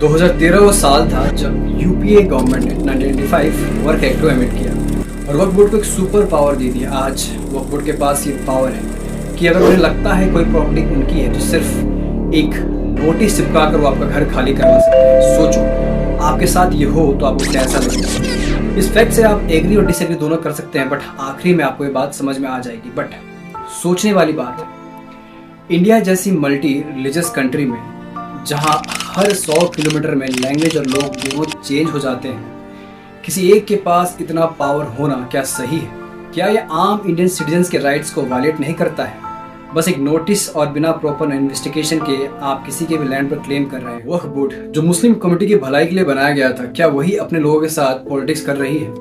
2013 वो साल था जब यूपीए गवर्नमेंट ने 1995 वर्क एक्ट को एमेंड किया और वक्फ बोर्ड को एक सुपर पावर दे दिया। आज वक्फ बोर्ड के पास ये पावर है कि अगर उन्हें लगता है कोई प्रॉपर्टी उनकी है तो सिर्फ एक नोटिस चिपका कर वो आपका घर खाली करवा सकते हैं। सोचो आपके साथ ये हो तो आपको कैसा लगेगा। इस फैक्ट से आप एग्री और डिसएग्री दोनों कर सकते हैं, बट आखिरी में आपको ये बात समझ में आ जाएगी। बट सोचने वाली बात है, इंडिया जैसी मल्टी रिलीजियस कंट्री में जहां हर 100 किलोमीटर में लैंग्वेज और लोग दोनों चेंज हो जाते हैं, किसी एक के पास इतना पावर होना क्या सही है? क्या ये आम इंडियन सिटीजन्स के राइट्स को वायलेट नहीं करता है? बस एक नोटिस और बिना प्रॉपर इन्वेस्टिगेशन के आप किसी के भी लैंड पर क्लेम कर रहे हैं। वक्फ बोर्ड जो मुस्लिम कम्युनिटी की भलाई के लिए बनाया गया था, क्या वही अपने लोगों के साथ पॉलिटिक्स कर रही है?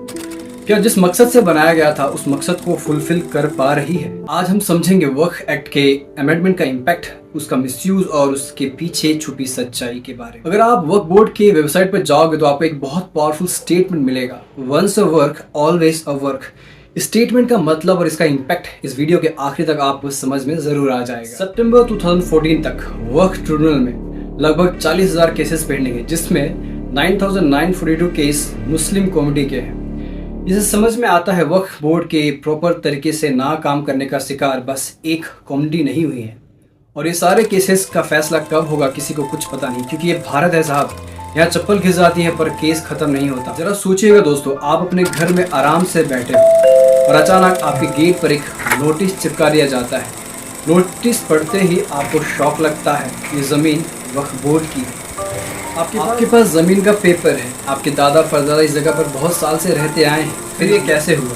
क्या जिस मकसद से बनाया गया था उस मकसद को फुलफिल कर पा रही है? आज हम समझेंगे वक्फ एक्ट के अमेंडमेंट का इम्पैक्ट, उसका मिसयूज और उसके पीछे छुपी सच्चाई के बारे में। अगर आप वक्फ बोर्ड के वेबसाइट पर जाओगे तो आपको एक बहुत पावरफुल स्टेटमेंट मिलेगा, once a work always a work. इस स्टेटमेंट का मतलब और इसका इम्पैक्ट इस वीडियो के आखिरी तक आपको समझ में जरूर आ जाएगा। सितंबर 2014 तक वक्फ ट्रिब्यूनल में लगभग 40,000 केसेस पेंडिंग है, जिसमें 9,942 केस मुस्लिम कम्युनिटी के हैं। इसे समझ में आता है वक्फ बोर्ड के प्रॉपर तरीके से ना काम करने का शिकार बस एक कम्युनिटी नहीं हुई है। और ये सारे केसेस का फैसला कब होगा किसी को कुछ पता नहीं, क्योंकि ये भारत है साहब, यहाँ चप्पल घिस जाती है पर केस खत्म नहीं होता। जरा सोचिएगा दोस्तों, आप अपने घर में आराम से बैठे हो और अचानक आपके गेट पर एक नोटिस चिपका दिया जाता है। नोटिस पढ़ते ही आपको शॉक लगता है, ये जमीन वक्फ बोर्ड की है। आपके पास जमीन का पेपर है, आपके दादा परदादा इस जगह पर बहुत साल से रहते आए हैं, फिर ये कैसे हुआ?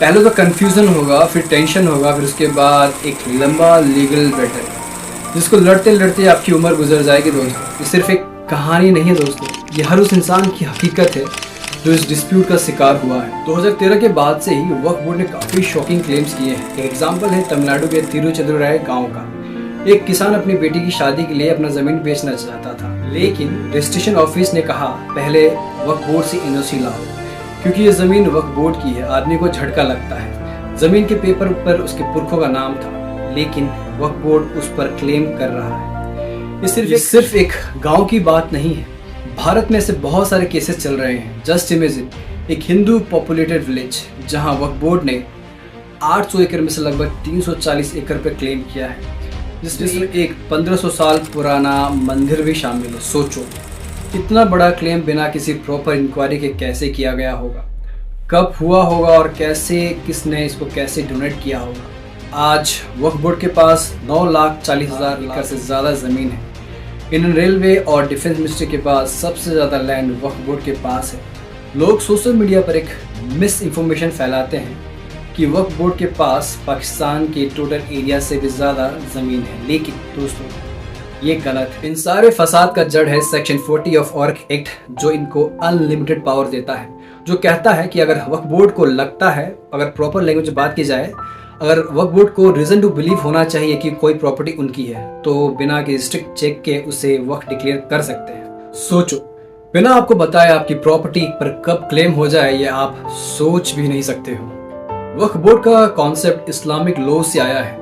पहले तो कंफ्यूजन होगा, फिर टेंशन होगा, फिर उसके बाद एक लंबा लीगल बैटल जिसको लड़ते लड़ते आपकी उम्र गुजर जाएगी। दोस्तों ये सिर्फ एक कहानी नहीं है दोस्तों, ये हर उस इंसान की हकीकत है जो इस डिस्प्यूट का शिकार हुआ है। 2013 के बाद से ही वक्फ बोर्ड ने काफी शॉकिंग क्लेम्स किए हैं। एक एग्जाम्पल है तमिलनाडु के तिरुचंदुराय गाँव का। एक किसान अपनी बेटी की शादी के लिए अपना जमीन बेचना चाहता था, लेकिन रजिस्ट्रेशन ऑफिस ने कहा पहले वक्फ बोर्ड से एनओसी लाओ, क्योंकि ये जमीन वक्फ बोर्ड की है। आदमी को झटका लगता है, जमीन के पेपर पर उसके पुरखों का नाम था, लेकिन वक्फ बोर्ड उस पर क्लेम कर रहा है। ये सिर्फ एक गांव की बात नहीं है, भारत में ऐसे बहुत सारे केसेस चल रहे हैं। जस्ट इमेजिन एक हिंदू पॉपुलेटेड विलेज जहां वक्फ बोर्ड ने 800 एकड़ में से लगभग 340 एकड़ पर क्लेम किया है, जिसमें एक 1500 साल पुराना मंदिर भी शामिल है। सोचो इतना बड़ा क्लेम बिना किसी प्रॉपर इंक्वायरी के कैसे किया गया होगा, कब हुआ होगा और कैसे, किसने इसको कैसे डोनेट किया होगा। आज वक्फ बोर्ड के पास 9,40,000 एकड़ से ज़्यादा ज़मीन है। इंडियन रेलवे और डिफेंस मिनिस्ट्री के पास सबसे ज़्यादा लैंड वक्फ बोर्ड के पास है। लोग सोशल मीडिया पर एक मिस इन्फॉर्मेशन फैलाते हैं कि वक्फ बोर्ड के पास पाकिस्तान के टोटल एरिया से भी ज़्यादा ज़मीन है, लेकिन दोस्तों ये गलत है। इन सारे फसाद का जड़ है सेक्शन 40 ऑफ वक्फ एक्ट, जो इनको अनलिमिटेड पावर देता है, जो कहता है कि अगर वक्फ बोर्ड को लगता है, अगर प्रॉपर लैंग्वेज में बात की जाए, अगर वक्फ बोर्ड को रीजन टू बिलीव होना चाहिए कि कोई प्रॉपर्टी उनकी है, तो बिना के स्ट्रिक्ट चेक के उसे वक्फ डिक्लेयर कर सकते हैं। सोचो बिना आपको बताए आपकी प्रॉपर्टी पर कब क्लेम हो जाए, ये आप सोच भी नहीं सकते हो। वक्फ बोर्ड का कॉन्सेप्ट इस्लामिक लॉ से आया है,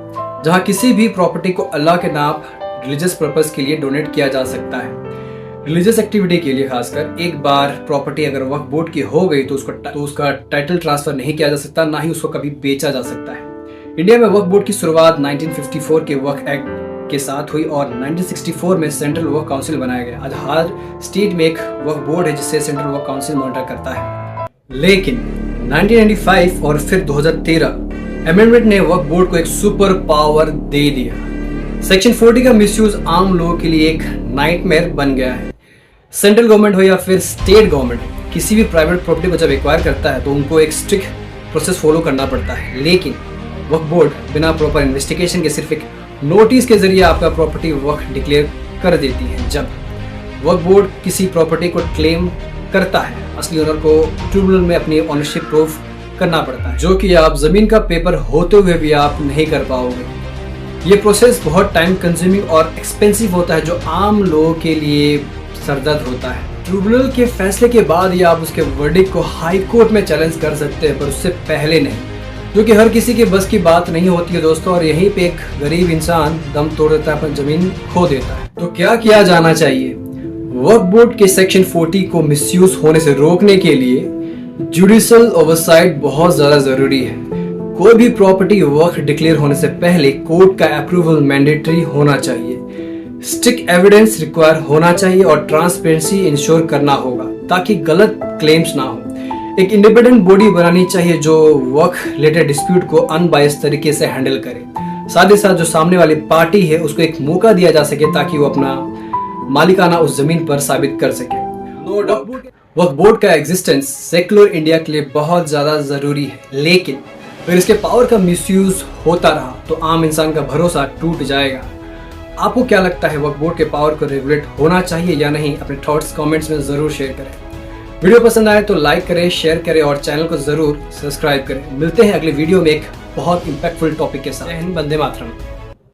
जहां किसी भी प्रॉपर्टी को अल्लाह के नाम रिलीजियस पर्पस के लिए डोनेट किया जा सकता है। रिलीजियस एक्टिविटी के लिए खासकर एक बार प्रॉपर्टी अगर वक्फ बोर्ड की हो गई तो उसका टाइटल ट्रांसफर नहीं किया जा सकता, ना ही उसको कभी बेचा जा सकता है। इंडिया में वक्फ बोर्ड की शुरुआत 1954 के वक्फ एक्ट के साथ हुई और 1964 में सेंट्रल वक्फ काउंसिल बनाया गया। आज हर स्टेट में एक वक्फ बोर्ड है जिसे सेंट्रल वक्फ काउंसिल मॉनिटर करता है। लेकिन 1995 और फिर 2013 अमेंडमेंट ने वक्फ बोर्ड को एक सुपर पावर दे दिया। सेक्शन 40 का मिसयूज आम लोगों के लिए एक नाइटमेयर बन गया है। सेंट्रल गवर्नमेंट हो या फिर स्टेट गवर्नमेंट, किसी भी प्राइवेट प्रॉपर्टी को जब एक्वायर करता है तो उनको एक स्ट्रिक्ट प्रोसेस फॉलो करना पड़ता है, लेकिन वक्फ बोर्ड बिना प्रॉपर इन्वेस्टिगेशन के सिर्फ एक नोटिस के जरिए आपका प्रॉपर्टी वक्फ डिक्लेयर कर देती है। जब वक्फ बोर्ड किसी प्रॉपर्टी को क्लेम करता है, असली ओनर को ट्रिब्यूनल में अपनी ओनरशिप प्रूफ करना पड़ता है, जो कि आप जमीन का पेपर होते हुए भी आप नहीं कर पाओगे। ये प्रोसेस बहुत टाइम कंज्यूमिंग और एक्सपेंसिव होता है, जो आम लोगों के लिए सरदर्द होता है। ट्रिब्यूनल के फैसले के बाद ही आप उसके वर्डिक्ट को हाई कोर्ट में चैलेंज कर सकते हैं, पर उससे पहले नहीं, जो कि हर किसी के बस की बात नहीं होती है दोस्तों। और यहीं पे एक गरीब इंसान दम तोड़ देता है, अपनी जमीन खो देता है। तो क्या किया जाना चाहिए? वक्फ बोर्ड के सेक्शन 40 को मिसयूज होने से रोकने के लिए जुडिशल ओवरसाइट बहुत ज्यादा जरूरी है। कोई भी प्रॉपर्टी वक्फ डिक्लेयर होने से पहले कोर्ट का अप्रूवल मैंडेटरी होना चाहिए, स्टिक एविडेंस रिक्वायर होना चाहिए और ट्रांसपेरेंसी इंश्योर करना होगा ताकि गलत क्लेम्स ना हो। एक इंडिपेंडेंट बॉडी बनानी चाहिए जो वक्फ रिलेटेड डिस्प्यूट को अनबायस्ड तरीके से हैंडल करे। साथ ही साथ जो सामने वाली पार्टी है उसको एक मौका दिया जा सके ताकि वो अपना मालिकाना उस जमीन पर साबित कर सके। नो डाउट वक्फ बोर्ड का एग्जिस्टेंस सेक्युलर इंडिया के लिए बहुत ज्यादा जरूरी है, लेकिन अगर इसके पावर का मिसयूज होता रहा तो आम इंसान का भरोसा टूट जाएगा। आपको क्या लगता है, वक्फ बोर्ड के पावर को रेगुलेट होना चाहिए या नहीं? अपने थॉट्स कमेंट्स में जरूर शेयर करें। वीडियो पसंद आए तो लाइक करें, शेयर करें और चैनल को जरूर सब्सक्राइब करें। मिलते हैं अगले वीडियो में एक बहुत इंपैक्टफुल टॉपिक के साथ। जय हिंद, वंदे मातरम।